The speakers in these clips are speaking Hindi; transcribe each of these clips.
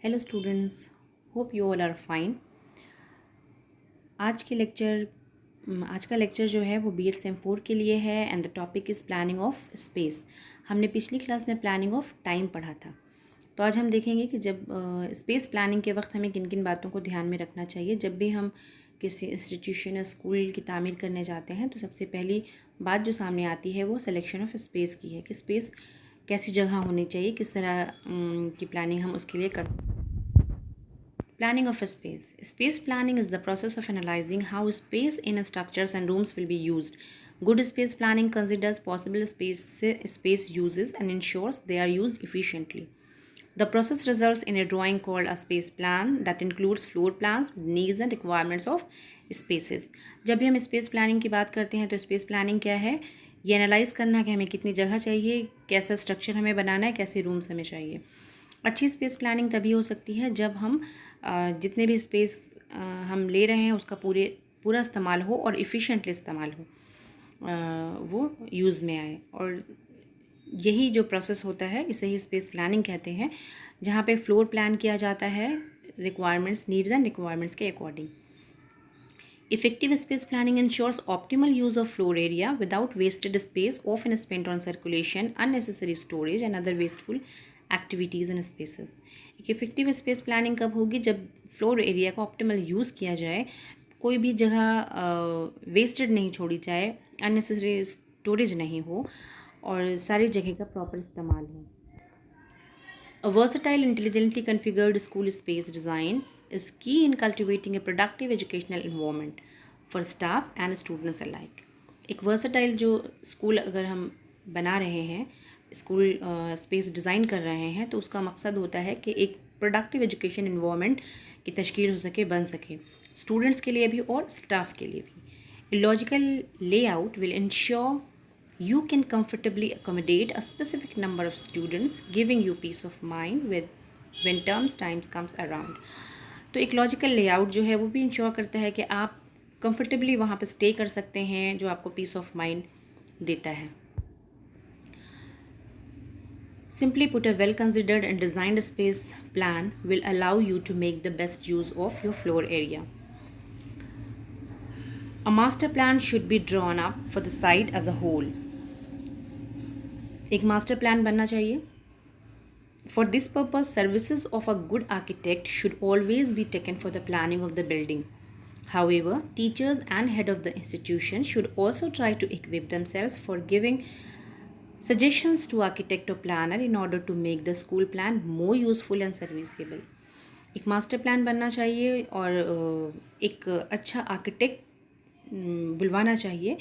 Hello students, hope you all are fine. आज का लेक्चर जो है वो बी एड सेम 4 के लिए है and the topic is planning of space. हमने पिछली क्लास में प्लानिंग ऑफ टाइम पढ़ा था, तो आज हम देखेंगे कि जब स्पेस प्लानिंग के वक्त हमें किन किन बातों को ध्यान में रखना चाहिए। जब भी हम किसी इंस्टीट्यूशन या स्कूल की तामीर करने जाते हैं तो सबसे पहली बात जो सामने आती है वो सिलेक्शन ऑफ स्पेस की है कि स्पेस कैसी जगह होनी चाहिए, किस तरह की प्लानिंग हम उसके लिए कर। Planning of a space. Space planning is the process of analyzing how space in structures and rooms will be used. Good space planning considers possible space uses and ensures they are used efficiently. The process results in a drawing called a space plan that includes floor plans, needs and requirements of spaces. जब भी हम स्पेस प्लानिंग की बात करते हैं तो स्पेस प्लानिंग क्या है, ये एनालाइज करना कि हमें कितनी जगह चाहिए, कैसा स्ट्रक्चर हमें बनाना है, कैसे रूम्स हमें चाहिए। अच्छी स्पेस प्लानिंग तभी हो सकती है जब हम जितने भी स्पेस हम ले रहे हैं उसका पूरा इस्तेमाल हो और इफ़िशेंटली इस्तेमाल हो, वो यूज़ में आए। और यही जो प्रोसेस होता है इसे ही स्पेस प्लानिंग कहते हैं, जहाँ पे फ्लोर प्लान किया जाता है रिक्वायरमेंट्स, नीड्स एंड रिक्वायरमेंट्स के according. Effective space planning ensures optimal use of floor area without wasted space often spent on circulation, unnecessary storage and other wasteful activities and spaces. एक इफेक्टिव स्पेस प्लानिंग कब होगी, जब फ्लोर एरिया का ऑप्टिमल यूज़ किया जाए, कोई भी जगह वेस्टेड नहीं छोड़ी जाए, अननेसेसरी स्टोरेज नहीं हो और सारी जगह का प्रॉपर इस्तेमाल हो। A versatile, intelligently configured school space design is key in cultivating a productive educational environment for staff and students alike. एक versatile जो स्कूल अगर हम बना रहे हैं, स्कूल स्पेस डिज़ाइन कर रहे हैं, तो उसका मकसद होता है कि एक प्रोडक्टिव एजुकेशन इन्वायरमेंट की तश्कील हो सके, बन सके, स्टूडेंट्स के लिए भी और स्टाफ के लिए भी। A logical layout will ensure you can comfortably accommodate a specific number of students, giving you peace of mind when times comes around. तो एक लॉजिकल लेआउट जो है वो भी इंश्योर करता है कि आप कंफर्टेबली वहाँ पर स्टे कर सकते हैं, जो आपको पीस ऑफ माइंड देता है। Simply put, a well considered and designed space plan will allow you to make the best use of your floor area. A master plan should be drawn up for the site as a whole. एक मास्टर प्लान बनना चाहिए। For this purpose, services of a good architect should always be taken for the planning of the building. However, teachers and head of the institution should also try to equip themselves for giving suggestions to architect or planner in order to make the school plan more useful and serviceable. एक मास्टर प्लान बनना चाहिए और एक अच्छा आर्किटेक्ट बुलवाना चाहिए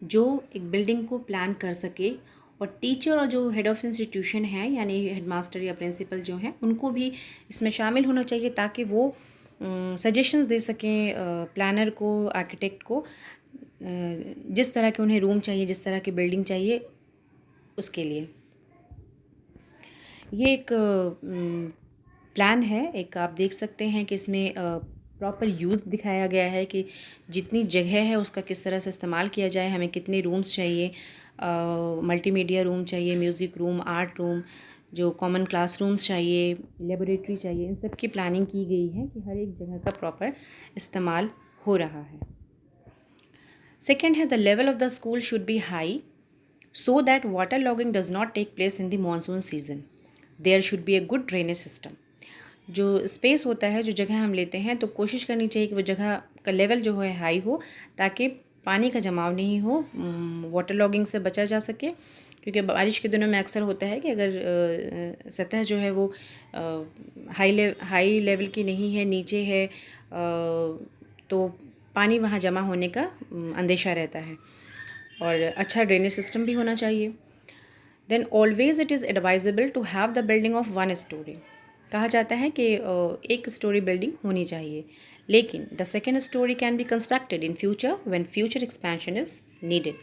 जो एक बिल्डिंग को प्लान कर सके, और टीचर और जो हेड ऑफ इंस्टीट्यूशन है यानी हेड मास्टर या प्रिंसिपल जो हैं उनको भी इसमें शामिल होना चाहिए ताकि वो सजेशंस दे सकें प्लानर को, आर्किटेक्ट को, जिस तरह के उन्हें रूम चाहिए, जिस तरह की बिल्डिंग चाहिए उसके लिए। ये एक प्लान है, एक आप देख सकते हैं कि इसमें प्रॉपर यूज़ दिखाया गया है कि जितनी जगह है उसका किस तरह से इस्तेमाल किया जाए, हमें कितने रूम्स चाहिए, मल्टीमीडिया रूम चाहिए, म्यूज़िक रूम, आर्ट रूम, जो कॉमन क्लासरूम्स चाहिए, लेबोरेटरी चाहिए, इन सब की प्लानिंग की गई है कि हर एक जगह का प्रॉपर इस्तेमाल हो रहा है। सेकेंड है, the level of the school should be high so that water logging does not take place in the monsoon season. There should be a good drainage system. जो स्पेस होता है, जो जगह हम लेते हैं, तो कोशिश करनी चाहिए कि वो जगह का लेवल जो है हाई हो ताकि पानी का जमाव नहीं हो, वाटर लॉगिंग से बचा जा सके। क्योंकि बारिश के दिनों में अक्सर होता है कि अगर सतह जो है वो हाई लेवल की नहीं है, नीचे है, तो पानी वहाँ जमा होने का अंदेशा रहता है, और अच्छा ड्रेनेज सिस्टम भी होना चाहिए। Then always it is advisable to have the building of 1 storey. कहा जाता है कि एक स्टोरी बिल्डिंग होनी चाहिए, लेकिन the second story can be constructed in future when future expansion is needed.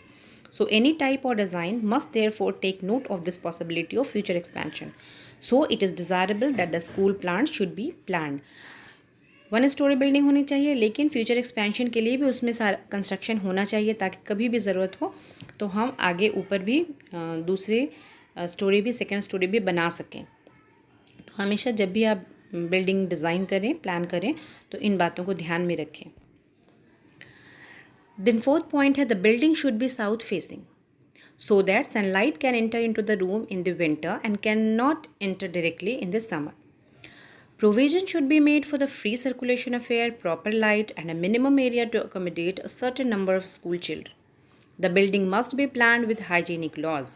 So any type or design must therefore take note of this possibility of future expansion. So it is desirable that the school plans should be planned. 1 story building होनी चाहिए, लेकिन फ्यूचर एक्सपेंशन के लिए भी उसमें सारा कंस्ट्रक्शन होना चाहिए ताकि कभी भी ज़रूरत हो तो हम आगे ऊपर भी दूसरी स्टोरी भी, सेकेंड स्टोरी भी बना सकें। तो हमेशा जब भी आप बिल्डिंग डिज़ाइन करें, प्लान करें तो इन बातों को ध्यान में रखें। देन फोर्थ पॉइंट है the building should be south facing so that sunlight can enter into the room in the winter and cannot enter directly in the summer. Provision should be made for the free circulation of air, proper light, and a minimum area to accommodate a certain number of school children. The building must be planned with hygienic laws.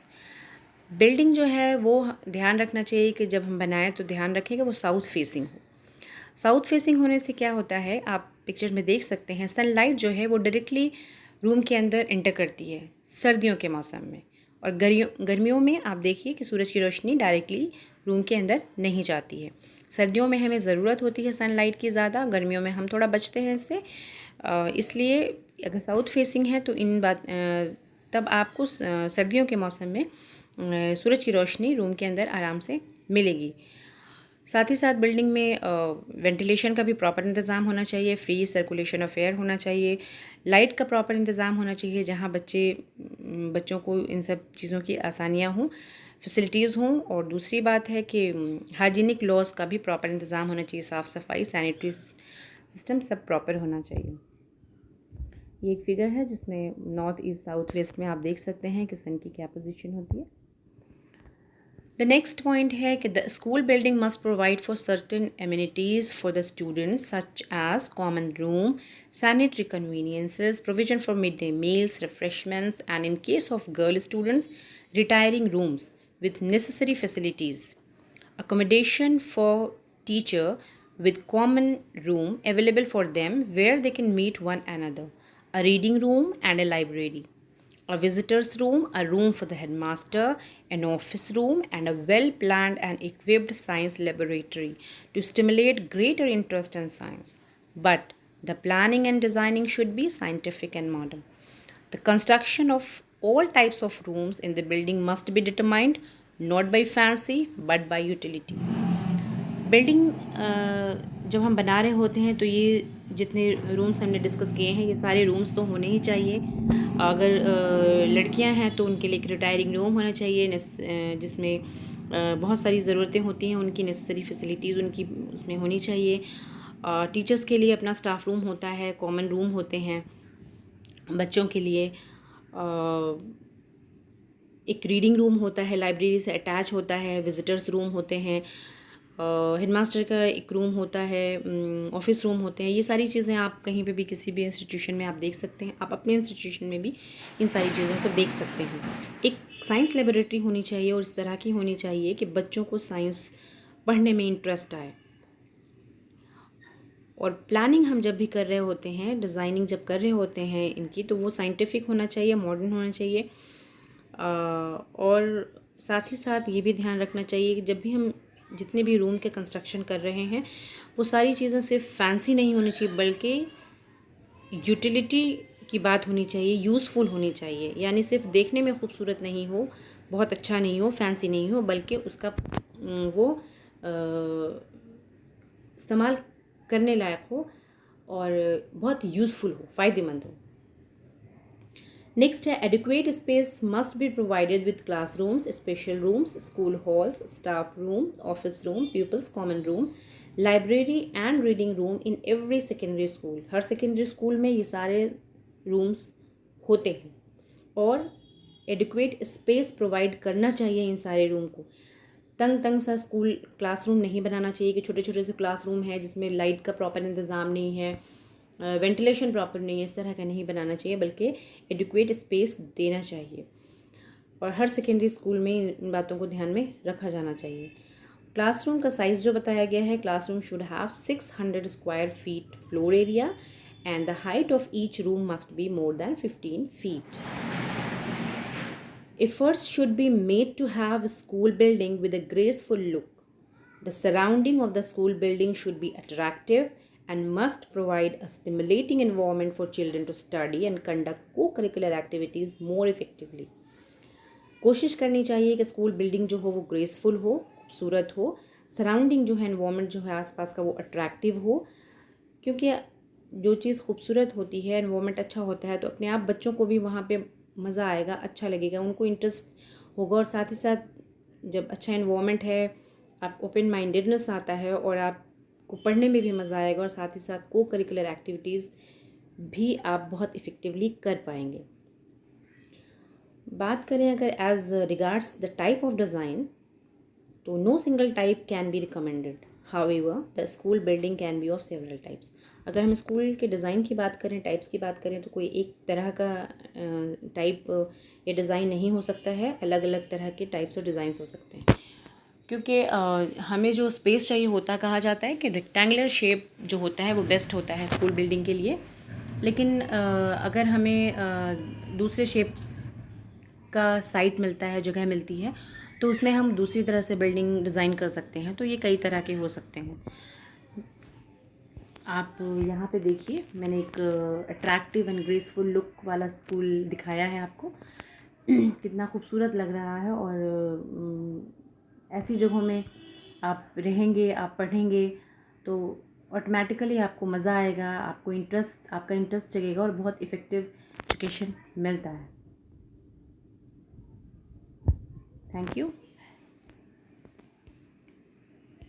Building जो है वो ध्यान रखना चाहिए कि जब हम बनाएं तो ध्यान रखें कि वो साउथ फेसिंग हो। साउथ फेसिंग होने से क्या होता है, आप पिक्चर में देख सकते हैं, सनलाइट जो है वो डायरेक्टली रूम के अंदर एंटर करती है सर्दियों के मौसम में, और गर्मियों में आप देखिए कि सूरज की रोशनी डायरेक्टली रूम के अंदर नहीं जाती है। सर्दियों में हमें ज़रूरत होती है सनलाइट की ज़्यादा, गर्मियों में हम थोड़ा बचते हैं इससे। इसलिए अगर साउथ फेसिंग है तो तब आपको सर्दियों के मौसम में सूरज की रोशनी रूम के अंदर आराम से मिलेगी। साथ ही साथ बिल्डिंग में वेंटिलेशन का भी प्रॉपर इंतज़ाम होना चाहिए, फ्री सर्कुलेशन ऑफ एयर होना चाहिए, लाइट का प्रॉपर इंतज़ाम होना चाहिए जहाँ बच्चों को इन सब चीज़ों की आसानियाँ हों, फैसिलिटीज़ हों। और दूसरी बात है कि हाइजीनिक लॉज का भी प्रॉपर इंतज़ाम होना चाहिए, साफ़ सफाई, सैनिटरी सिस्टम सब प्रॉपर होना चाहिए। ये एक फिगर है जिसमें नॉर्थ ईस्ट साउथ वेस्ट में आप देख सकते हैं कि सन की क्या पोजीशन होती है। The next point है कि the school building must provide for certain amenities for the students such as common room, sanitary conveniences, provision for midday meals, refreshments, and in case of girl students, retiring rooms with necessary facilities. Accommodation for teacher with common room available for them where they can meet one another, a reading room and a library, a visitor's room, a room for the headmaster, an office room, and a well-planned and equipped science laboratory to stimulate greater interest in science. But the planning and designing should be scientific and modern. The construction of all types of rooms in the building must be determined not by fancy but by utility. Building जब हम बना रहे होते हैं तो ये जितने रूम्स हमने डिस्कस किए हैं ये सारे रूम्स तो होने ही चाहिए। अगर लड़कियां हैं तो उनके लिए एक रिटायरिंग रूम होना चाहिए जिसमें बहुत सारी ज़रूरतें होती हैं, उनकी नेसेसरी फैसिलिटीज़ उनकी उसमें होनी चाहिए। टीचर्स के लिए अपना स्टाफ रूम होता है, कॉमन रूम होते हैं बच्चों के लिए, एक रीडिंग रूम होता है, लाइब्रेरी से अटैच होता है, विजिटर्स रूम होते हैं, हेडमास्टर का एक रूम होता है, ऑफिस रूम होते हैं। ये सारी चीज़ें आप कहीं पे भी किसी भी इंस्टीट्यूशन में आप देख सकते हैं, आप अपने इंस्टीट्यूशन में भी इन सारी चीज़ों को देख सकते हैं। एक साइंस लेबोरेटरी होनी चाहिए और इस तरह की होनी चाहिए कि बच्चों को साइंस पढ़ने में इंटरेस्ट आए। और प्लानिंग हम जब भी कर रहे होते हैं, डिज़ाइनिंग जब कर रहे होते हैं इनकी, तो वो साइंटिफिक होना चाहिए, मॉडर्न होना चाहिए। और साथ ही साथ ये भी ध्यान रखना चाहिए कि जब भी हम जितने भी रूम के कंस्ट्रक्शन कर रहे हैं वो सारी चीज़ें सिर्फ फैंसी नहीं होनी चाहिए बल्कि यूटिलिटी की बात होनी चाहिए, यूज़फुल होनी चाहिए। यानी सिर्फ देखने में खूबसूरत नहीं हो, बहुत अच्छा नहीं हो, फैंसी नहीं हो, बल्कि उसका वो इस्तेमाल करने लायक हो और बहुत यूज़फुल हो, फ़ायदेमंद हो। नेक्स्ट है adequate space must be provided with classrooms, special rooms, school halls, staff room, office room, peoples common room, library and reading room in every secondary school. हर सेकेंडरी स्कूल में ये सारे रूम्स होते हैं और एडिक्वेट स्पेस प्रोवाइड करना चाहिए इन सारे रूम को। तंग सा स्कूल क्लासरूम नहीं बनाना चाहिए कि छोटे छोटे से क्लासरूम है जिसमें लाइट का प्रॉपर इंतज़ाम नहीं है, वेंटिलेशन प्रॉपर नहीं है, इस तरह का नहीं बनाना चाहिए, बल्कि एडिक्वेट स्पेस देना चाहिए। और हर सेकेंडरी स्कूल में इन बातों को ध्यान में रखा जाना चाहिए। क्लासरूम का साइज़ जो बताया गया है, classroom should have 600 square feet floor area and the height of each room must be more than 15 feet. Efforts should be made to have a school building with a graceful look. The surrounding of the school building should be attractive and must provide a stimulating environment for children to study and conduct co-curricular activities more effectively. कोशिश करनी चाहिए कि स्कूल बिल्डिंग जो हो वो ग्रेसफुल हो, खूबसूरत हो, सराउंडिंग जो है, एनवायरनमेंट जो है आसपास का वो अट्रैक्टिव हो, क्योंकि जो चीज़ खूबसूरत होती है, एनवायरनमेंट अच्छा होता है तो अपने आप बच्चों को भी वहाँ पे मज़ा आएगा, अच्छा लगेगा, उनको इंटरेस्ट होगा। और साथ ही साथ जब अच्छा एनवायरनमेंट है, आप ओपन माइंडेडनेस आता है और आपको पढ़ने में भी मज़ा आएगा और साथ ही साथ को करिकुलर एक्टिविटीज़ भी आप बहुत इफ़ेक्टिवली कर पाएंगे। बात करें अगर as regards the type of design, तो no single type can be recommended, however the school building can be of several types. अगर हम स्कूल के डिज़ाइन की बात करें, टाइप्स की बात करें, तो कोई एक तरह का टाइप या डिज़ाइन नहीं हो सकता है, अलग अलग तरह के टाइप्स और डिज़ाइंस हो सकते हैं। क्योंकि हमें जो स्पेस चाहिए होता, कहा जाता है कि रेक्टेंगुलर शेप जो होता है वो बेस्ट होता है स्कूल बिल्डिंग के लिए। लेकिन अगर हमें दूसरे शेप्स का साइट मिलता है, जगह मिलती है, तो उसमें हम दूसरी तरह से बिल्डिंग डिज़ाइन कर सकते हैं। तो ये कई तरह के हो सकते हैं। आप यहाँ पे देखिए, मैंने एक अट्रैक्टिव एंड ग्रेसफुल लुक वाला स्कूल दिखाया है आपको। कितना खूबसूरत लग रहा है। और ऐसी जगहों में आप रहेंगे, आप पढ़ेंगे, तो ऑटोमेटिकली आपको मज़ा आएगा, आपका इंटरेस्ट जगेगा और बहुत इफ़ेक्टिव एजुकेशन मिलता है। Thank you.